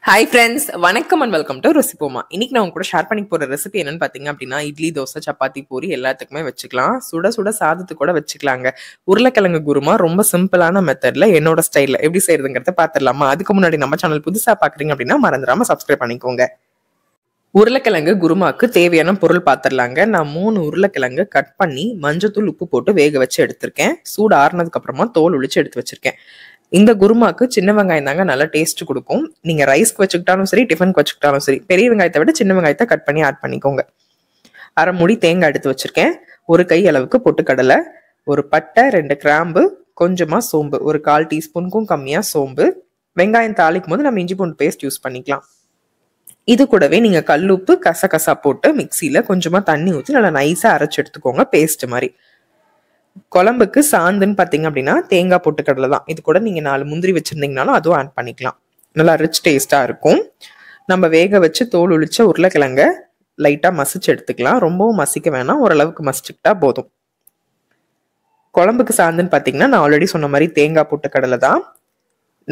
Hi friends, வணக்கம் and welcome to ரெசிபோமா. இன்னைக்கு நான் உங்க கூட ஷேர் பண்ணி போற ரெசிபி என்னன்னு பாத்தீங்க அப்படின்னா, இட்லி, தோசை, சப்பாத்தி, பூரி எல்லாத்துக்குமே வச்சுக்கலாம். சுட சுட சாதத்துக்கு கூட வச்சுக்கலாங்க. உருளைக்கிழங்கு குருமா ரொம்ப சிம்பிளான மெத்தட்ல என்னோட ஸ்டைல்ல எப்படி செய்யறதுங்கிறத பாத்துடலாமா? அதுக்கு முன்னாடி நம்ம சேனல் புதுசா பாக்குறீங்க அப்படின்னா மறந்துடாம சப்ஸ்கிரைப் பண்ணிக்கோங்க. உருளைக்கிழங்கு குருமாக்கு தேவையான பொருள் பாத்திரலாங்க. நான் 3 உருளைக்கிழங்கு கட் பண்ணி மஞ்சத்தூள் உப்பு போட்டு வேக வச்சு எடுத்திருக்கேன். சூடு ஆறுனதுக்கு அப்புறமா தோல் உளிச்சு எடுத்து வச்சிருக்கேன். இந்த குருமாக்கு சின்ன வெங்காயம் தாங்க நல்லா டேஸ்ட் கொடுக்கும். நீங்க ரைஸ்க்கு வச்சுக்கிட்டாலும் சரி, டிஃபனுக்கு வச்சுக்கிட்டாலும் சரி, பெரிய வெங்காயத்தை விட சின்ன வெங்காயத்தை கட் பண்ணி ஆட் பண்ணிக்கோங்க. அரை மூடி தேங்காய் எடுத்து வச்சிருக்கேன். ஒரு கை அளவுக்கு பொட்டுக்கடலை, ஒரு பட்டை, 2 கிராம்பு, கொஞ்சமா சோம்பு, ஒரு 1/4 டீஸ்பூனுக்கும் கம்மியா சோம்பு. வெங்காயம் தாளிக்கும் போது நம்ம இஞ்சி பூண்டு பேஸ்ட் யூஸ் பண்ணிக்கலாம். இது கூடவே நீங்க கல்லுப்பு, கசகசா போட்டு மிக்சியில கொஞ்சமா தண்ணி ஊற்றி நல்லா நைஸா அரைச்சு எடுத்துக்கோங்க, பேஸ்ட் மாதிரி. குழம்புக்கு சாந்துன்னு பாத்தீங்க அப்படின்னா தேங்காய் பொட்டுக்கடலை தான். இது கூட நீங்க 4 முந்திரி வச்சிருந்தீங்கனாலும் அதுவும் ஆட் பண்ணிக்கலாம். நல்லா ரிச் டேஸ்டா இருக்கும். நம்ம வேக வச்சு தோல் உளிச்ச உருளைக்கிழங்க லைட்டா மசிச்சு எடுத்துக்கலாம். ரொம்பவும் மசிக்க வேணாம், ஓரளவுக்கு மசிச்சுக்கிட்டா போதும். குழம்புக்கு சாந்துன்னு பாத்தீங்கன்னா நான் ஆல்ரெடி சொன்ன மாதிரி தேங்காய் பொட்டுக்கடலை தான்.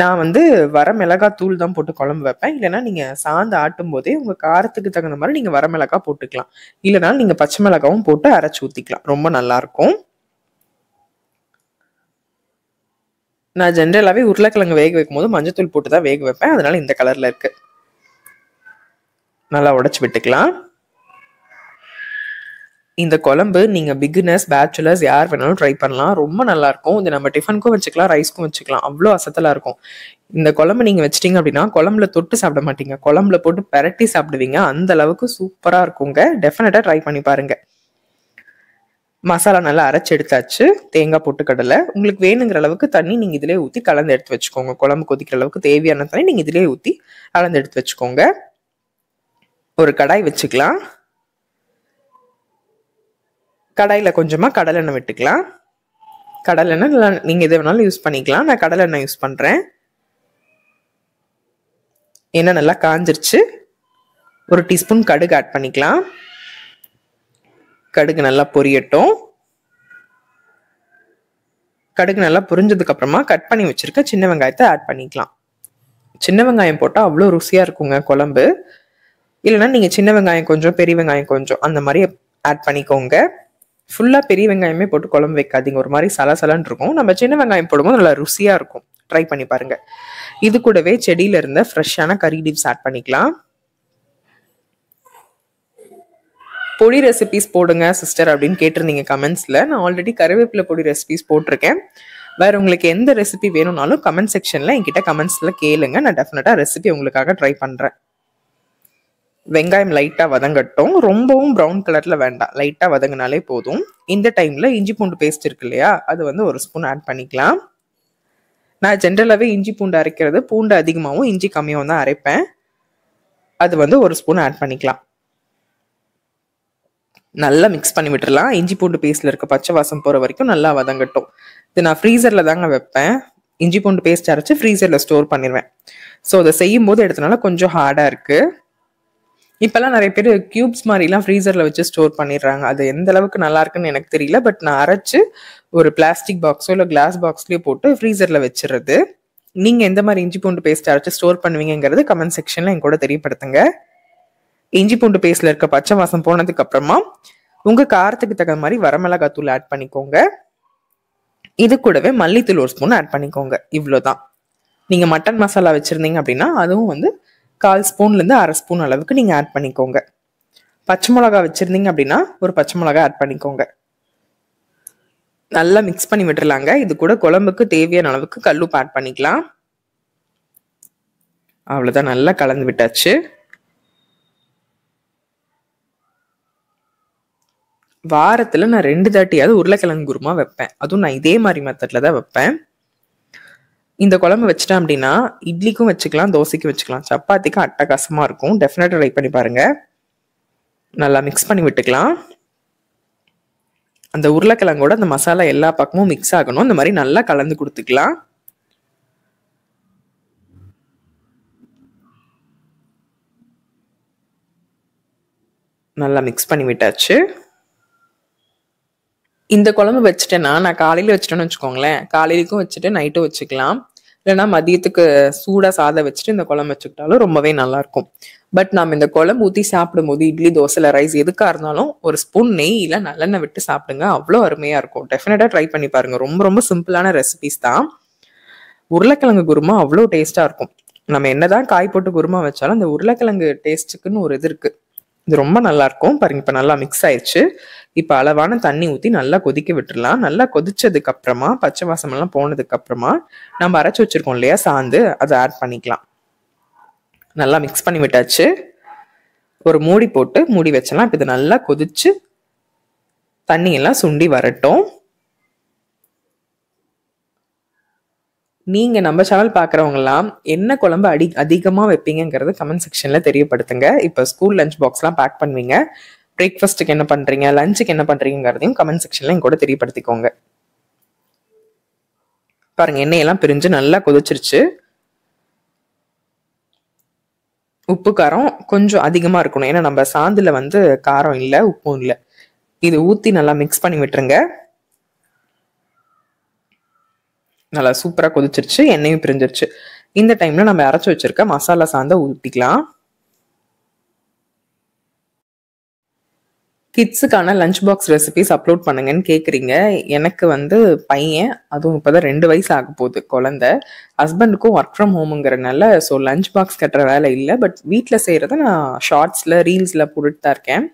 நான் வர மிளகாய் தூள் தான் போட்டு குழம்பு வைப்பேன். இல்லைன்னா நீங்க சாந்து ஆட்டும் போதே உங்க காரத்துக்கு தகுந்த மாதிரி நீங்க வர மிளகாய் போட்டுக்கலாம். இல்லைனா நீங்க பச்சை மிளகாவும் போட்டு அரைச்சு ஊத்திக்கலாம், ரொம்ப நல்லா இருக்கும். நான் ஜென்ரலாவே உருளைக்கிழங்கு வேக வைக்கும் போது மஞ்சத்தூள் போட்டு தான் வேக வைப்பேன், அதனால இந்த கலர்ல இருக்கு. நல்லா உடைச்சு விட்டுக்கலாம். இந்த குழம்பு நீங்க பிகினர்ஸ், பேச்சுலர்ஸ் யார் வேணாலும் ட்ரை பண்ணலாம். ரொம்ப நல்லா இருக்கும். இது நம்ம டிஃபனுக்கும் வச்சுக்கலாம், ரைஸ்க்கும் வச்சுக்கலாம். அவ்வளோ அசத்தலா இருக்கும். இந்த குழம்பு நீங்க வச்சிட்டீங்க அப்படின்னா குழம்புல தொட்டு சாப்பிட மாட்டீங்க, குழம்புல போட்டு பெரட்டி சாப்பிடுவீங்க. அந்த அளவுக்கு சூப்பரா இருக்குங்க. டெஃபினட்டா ட்ரை பண்ணி பாருங்க. மசாலா நல்லா அரைச்சு எடுத்தாச்சு. தேங்காய் பொட்டுக்கடலை உங்களுக்கு வேணுங்கிற அளவுக்கு தண்ணி நீங்க இதிலே ஊற்றி கலந்து எடுத்து வச்சுக்கோங்க. குழம்பு கொதிக்கிற அளவுக்கு தேவையான தண்ணி நீங்க இதிலே ஊற்றி கலந்து எடுத்து வச்சுக்கோங்க. ஒரு கடாய் வச்சுக்கலாம். கடாயில கொஞ்சமா கடலெண்ணெய் விட்டுக்கலாம். கடலெண்ணெய் நீங்க எது வேணாலும் யூஸ் பண்ணிக்கலாம். நான் கடலெண்ணெய் யூஸ் பண்றேன். எண்ணெய் நல்லா காஞ்சிருச்சு. 1 டீஸ்பூன் கடுகு ஆட் பண்ணிக்கலாம். கடுகு நல்லா பொரியட்டும். கடுகு நல்லா பொரிஞ்சதுக்கு அப்புறமா கட் பண்ணி வச்சிருக்க சின்ன வெங்காயத்தை ஆட் பண்ணிக்கலாம். சின்ன வெங்காயம் போட்டால் அவ்வளோ ருசியா இருக்குங்க குழம்பு. இல்லைன்னா நீங்க சின்ன வெங்காயம் கொஞ்சம், பெரிய வெங்காயம் கொஞ்சம் அந்த மாதிரி ஆட் பண்ணிக்கோங்க. ஃபுல்லா பெரிய வெங்காயமே போட்டு குழம்பு வைக்காதீங்க, ஒரு மாதிரி சலசலன்னு இருக்கும். நம்ம சின்ன வெங்காயம் போடும்போது நல்லா ருசியா இருக்கும். ட்ரை பண்ணி பாருங்க. இது கூடவே செடியில இருந்த ஃப்ரெஷ்ஷான கறி லீவ்ஸ் ஆட் பண்ணிக்கலாம். பொடி ரெசிபிஸ் போடுங்க சிஸ்டர் அப்படின்னு கேட்டிருந்தீங்க கமெண்ட்ஸ்ல. நான் ஆல்ரெடி கருவேப்பிலை பொடி ரெசிபிஸ் போட்டிருக்கேன். வேற உங்களுக்கு எந்த ரெசிபி வேணும்னாலும் கமெண்ட் செக்ஷன்ல என்கிட்ட கமெண்ட்ஸ்ல கேளுங்க. நான் டெஃபினட்டா ரெசிபி உங்களுக்காக ட்ரை பண்றேன். வெங்காயம் லைட்டா வதங்கட்டும். ரொம்பவும் ப்ரௌன் கலர்ல வேண்டாம், லைட்டா வதங்கினாலே போதும். இந்த டைம்ல இஞ்சி பூண்டு பேஸ்ட் இருக்கு இல்லையா, அது 1 ஸ்பூன் ஆட் பண்ணிக்கலாம். நான் ஜென்ரலாவே இஞ்சி பூண்டு அரைக்கிறது பூண்டு அதிகமாகவும் இஞ்சி கம்மியாகவும் தான் அரைப்பேன். அது 1 ஸ்பூன் ஆட் பண்ணிக்கலாம். நல்லா மிக்ஸ் பண்ணி விட்டுறலாம். இஞ்சி பூண்டு பேஸ்ட்ல இருக்க பச்சை வாசம் போற வரைக்கும் நல்லா வதங்கட்டும். இது நான் ஃப்ரீசர்ல தாங்க வைப்பேன். இஞ்சி பூண்டு பேஸ்ட் அரைச்சு ஃப்ரீசர்ல ஸ்டோர் பண்ணிடுவேன். ஸோ அதை செய்யும் போது எடுத்தனால கொஞ்சம் ஹார்டா இருக்கு. இப்பெல்லாம் நிறைய பேர் கியூப்ஸ் மாதிரிலாம் ஃப்ரீசர்ல வச்சு ஸ்டோர் பண்ணிடுறாங்க. அது எந்த அளவுக்கு நல்லா இருக்குன்னு எனக்கு தெரியல. பட் நான் அரைச்சு ஒரு பிளாஸ்டிக் பாக்ஸோ இல்லை கிளாஸ் பாக்ஸ்லயோ போட்டு ஃப்ரீசர்ல வச்சிடுறது. நீங்க எந்த மாதிரி இஞ்சி பூண்டு பேஸ்ட் அரைச்சு ஸ்டோர் பண்ணுவீங்கிறது கமெண்ட் செக்ஷன்ல என் கூட தெரியப்படுத்துங்க. இஞ்சி பூண்டு பேஸ்ட்ல இருக்க பச்சை வாசம் போனதுக்கு அப்புறமா உங்க காரத்துக்கு தகுந்த மாதிரி வரமிளகாய் தூள் ஆட் பண்ணிக்கோங்க. இது கூடவே மல்லித்தூள் 1 ஸ்பூன் ஆட் பண்ணிக்கோங்க. இவ்வளவுதான். நீங்க மட்டன் மசாலா வச்சிருந்தீங்க அப்படின்னா அதுவும் 1/4 ஸ்பூன்ல இருந்து அரை ஸ்பூன் அளவுக்கு நீங்க ஆட் பண்ணிக்கோங்க. பச்சை மிளகாய் வச்சிருந்தீங்க அப்படின்னா ஒரு பச்சை மிளகாய் ஆட் பண்ணிக்கோங்க. நல்லா மிக்ஸ் பண்ணி விட்டுறலாங்க. இது கூட குழம்புக்கு தேவையான அளவுக்கு கல்லுப்பு ஆட் பண்ணிக்கலாம். அவ்வளவுதான், நல்லா கலந்து விட்டாச்சு. வாரத்துல நான் 2 தாட்டியாவது உருளைக்கிழங்கு குருமா வைப்பேன். அதுவும் நான் இதே மாதிரி மெத்தட்ல தான் வைப்பேன். இந்த குழம்பு வச்சிட்டேன் அப்படின்னா இட்லிக்கும் வச்சுக்கலாம், தோசைக்கும் வச்சுக்கலாம், சப்பாத்திக்கும் அட்டகாசமா இருக்கும். டெஃபினட்டா ட்ரை பண்ணி பாருங்க. நல்லா மிக்ஸ் பண்ணி விட்டுக்கலாம். அந்த உருளைக்கிழங்கோட அந்த மசாலா எல்லா பக்கமும் மிக்ஸ் ஆகணும். இந்த மாதிரி நல்லா கலந்து கொடுத்துக்கலாம். நல்லா மிக்ஸ் பண்ணி விட்டாச்சு. இந்த குழம்பு வச்சுட்டேன்னா நான் காலையில வச்சுட்டேன்னு வச்சுக்கோங்களேன், காலையிலுக்கும் வச்சுட்டு நைட்டும் வச்சுக்கலாம். இல்லைன்னா மதியத்துக்கு சூடா சாதம் வச்சுட்டு இந்த குழம்பு வச்சுக்கிட்டாலும் ரொம்பவே நல்லா இருக்கும். பட் நம்ம இந்த குழம்பு ஊற்றி சாப்பிடும்போது இட்லி, தோசைல, ரைஸ் எதுக்கா இருந்தாலும் ஒரு ஸ்பூன் நெய் இல்ல நல்லெண்ணெய் விட்டு சாப்பிடுங்க. அவ்வளோ அருமையா இருக்கும். டெஃபினட்டா ட்ரை பண்ணி பாருங்க. ரொம்ப ரொம்ப சிம்பிளான ரெசிபிஸ் தான். உருளைக்கிழங்கு குருமா அவ்வளோ டேஸ்டா இருக்கும். நம்ம என்னதான் காய் போட்டு குருமா வச்சாலும் அந்த உருளைக்கிழங்கு டேஸ்ட்டுக்குன்னு ஒரு இது இருக்கு. இது ரொம்ப நல்லா இருக்கும். பாருங்க, இப்ப நல்லா மிக்ஸ் ஆயிடுச்சு. இப்ப அளவான தண்ணி ஊத்தி நல்லா கொதிக்க விட்டுறலாம். நல்லா கொதிச்சதுக்கு அப்புறமா பச்சை வாசம் எல்லாம் போனதுக்கு அப்புறமா நம்ம அரைச்சு வச்சிருக்கோம் இல்லையா சாந்து, அதை ஆட் பண்ணிக்கலாம். நல்லா மிக்ஸ் பண்ணி விட்டாச்சு. ஒரு மூடி போட்டு மூடி வச்சலாம். இப்ப இது நல்லா கொதிச்சு தண்ணி எல்லாம் சுண்டி வரட்டும். நீங்க நம்ம சேனல் பாக்குறவங்க எல்லாம் என்ன குழம்பு அதிகமா வைப்பீங்கிறத கமெண்ட் செக்ஷன்ல தெரியப்படுத்துங்க. இப்ப ஸ்கூல் லஞ்ச் பாக்ஸ் எல்லாம் பேக் பண்ணுவீங்க, பிரேக்ஃபாஸ்ட்டுக்கு என்ன பண்றீங்க, லஞ்சுக்கு என்ன பண்றீங்கிறதையும் கமெண்ட் செக்ஷன்ல எங்க கூட தெரியப்படுத்திக்கோங்க. பாருங்க, எண்ணெயெல்லாம் பிரிஞ்சு நல்லா கொதிச்சிருச்சு. உப்பு காரம் கொஞ்சம் அதிகமா இருக்கணும், ஏன்னா நம்ம சாந்துல வந்து காரம் இல்லை, உப்பும் இல்லை. இது ஊத்தி நல்லா மிக்ஸ் பண்ணி விட்டுருங்க. நல்லா சூப்பரா கொதிச்சிருச்சு, எண்ணெயும் பிரிஞ்சிருச்சு. இந்த டைம்ல நம்ம அரைச்சு வச்சிருக்க மசாலா சாந்த ஊத்திக்கலாம். கிட்ஸுக்கான லஞ்ச் பாக்ஸ் ரெசிபிஸ் அப்லோட் பண்ணுங்கன்னு கேட்குறீங்க. எனக்கு வந்து பையன், அதுவும் இப்போதான் 2 வயசு ஆக போகுது குழந்தை. ஹஸ்பண்டுக்கும் ஒர்க் ஃப்ரம் ஹோமுங்கிறனால ஸோ லஞ்ச் பாக்ஸ் கட்டுற வேலை இல்லை. பட் வீட்டில் செய்கிறத நான் ஷார்ட்ஸில் ரீல்ஸில் போட்டுட்டு தான் இருக்கேன்.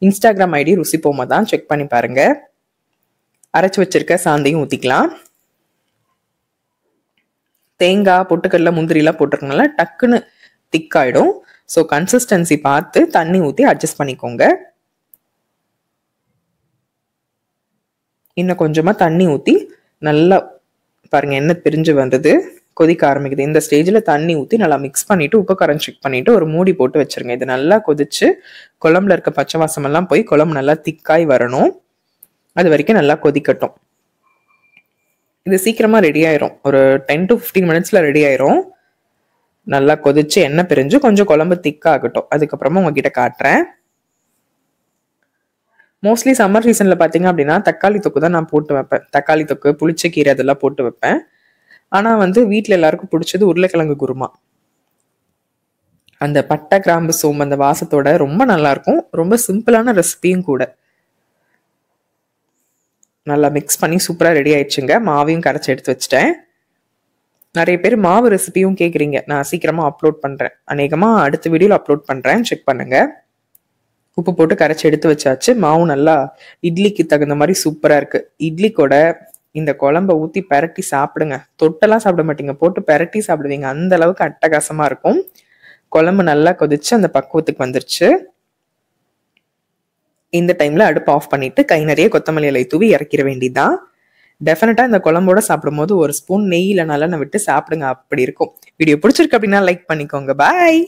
இன்ஸ்டாகிராம் ஐடி ருசிபோமா தான், செக் பண்ணி பாருங்க. அரைச்சி வச்சிருக்க சாந்தையும் ஊற்றிக்கலாம். தேங்காய், பொட்டுக்கடலை, முந்திரிலாம் போட்டிருக்கனால டக்குன்னு திக்காயிடும். ஸோ கன்சிஸ்டன்சி பார்த்து தண்ணி ஊற்றி அட்ஜஸ்ட் பண்ணிக்கோங்க. இன்னும் கொஞ்சமா தண்ணி ஊற்றி நல்லா பாருங்க, எண்ணெய் பிரிஞ்சு வந்தது, கொதிக்க ஆரம்பிக்குது. இந்த ஸ்டேஜ்ல தண்ணி ஊற்றி நல்லா மிக்ஸ் பண்ணிட்டு உப்பு காரம் செக் பண்ணிட்டு ஒரு மூடி போட்டு வச்சிருங்க. இது நல்லா கொதிச்சு குழம்புல இருக்க பச்சை வாசம் எல்லாம் போய் குழம்பு நல்லா திக்காய் வரணும். அது வரைக்கும் நல்லா கொதிக்கட்டும். இது சீக்கிரமா ரெடி ஆயிரும். ஒரு 10 to 15 மினிட்ஸ்ல ரெடி ஆயிரும். நல்லா கொதிச்சு எண்ணெய் பிரிஞ்சு கொஞ்சம் குழம்பு திக்காகட்டும். அதுக்கப்புறமா உங்ககிட்ட காட்டுறேன். மோஸ்ட்லி சம்மர் சீசன்ல பாத்தீங்க அப்படின்னா தக்காளி தொக்கு தான் நான் போட்டு வைப்பேன். தக்காளி தொக்கு, புளிச்ச கீரை அதெல்லாம் போட்டு வைப்பேன். ஆனா வந்து வீட்டுல எல்லாருக்கும் பிடிச்சது உருளைக்கிழங்கு குருமா. அந்த பட்டை, கிராம்பு, சோம்பு அந்த வாசத்தோட ரொம்ப நல்லா இருக்கும். ரொம்ப சிம்பிளான ரெசிபியும் கூட. நல்லா மிக்ஸ் பண்ணி சூப்பரா ரெடி ஆயிடுச்சுங்க. மாவையும் கரைச்சி எடுத்து வச்சுட்டேன். நிறைய பேர் மாவு ரெசிபியும் கேட்குறீங்க. நான் சீக்கிரமா அப்லோட் பண்றேன். அநேகமா அடுத்த வீடியோல அப்லோட் பண்றேன், செக் பண்ணுங்க. உப்பு போட்டு கரைச்சி எடுத்து வச்சாச்சு. மாவும் நல்லா இட்லிக்கு தகுந்த மாதிரி சூப்பரா இருக்கு. இட்லி கூட இந்த குழம்ப ஊத்தி பெரட்டி சாப்பிடுங்க. தொட்டெல்லாம் சாப்பிட மாட்டீங்க, போட்டு பெரட்டி சாப்பிடுவீங்க. அந்த அளவுக்கு அட்டகாசமா இருக்கும். குழம்பு நல்லா கொதிச்சு அந்த பக்குவத்துக்கு வந்துருச்சு. இந்த டைம்ல அடுப்பு ஆஃப் பண்ணிட்டு கை நிறைய கொத்தமல்லி இலை தூவி இறக்கிற வேண்டியதான். டெஃபினட்டா இந்த குழம்போட சாப்பிடும் போது ஒரு ஸ்பூன் நெய்யில நல்லெண்ணெய் விட்டு சாப்பிடுங்க. அப்படி இருக்கும். வீடியோ பிடிச்சிருக்கு அப்படின்னா லைக் பண்ணிக்கோங்க. பாய்.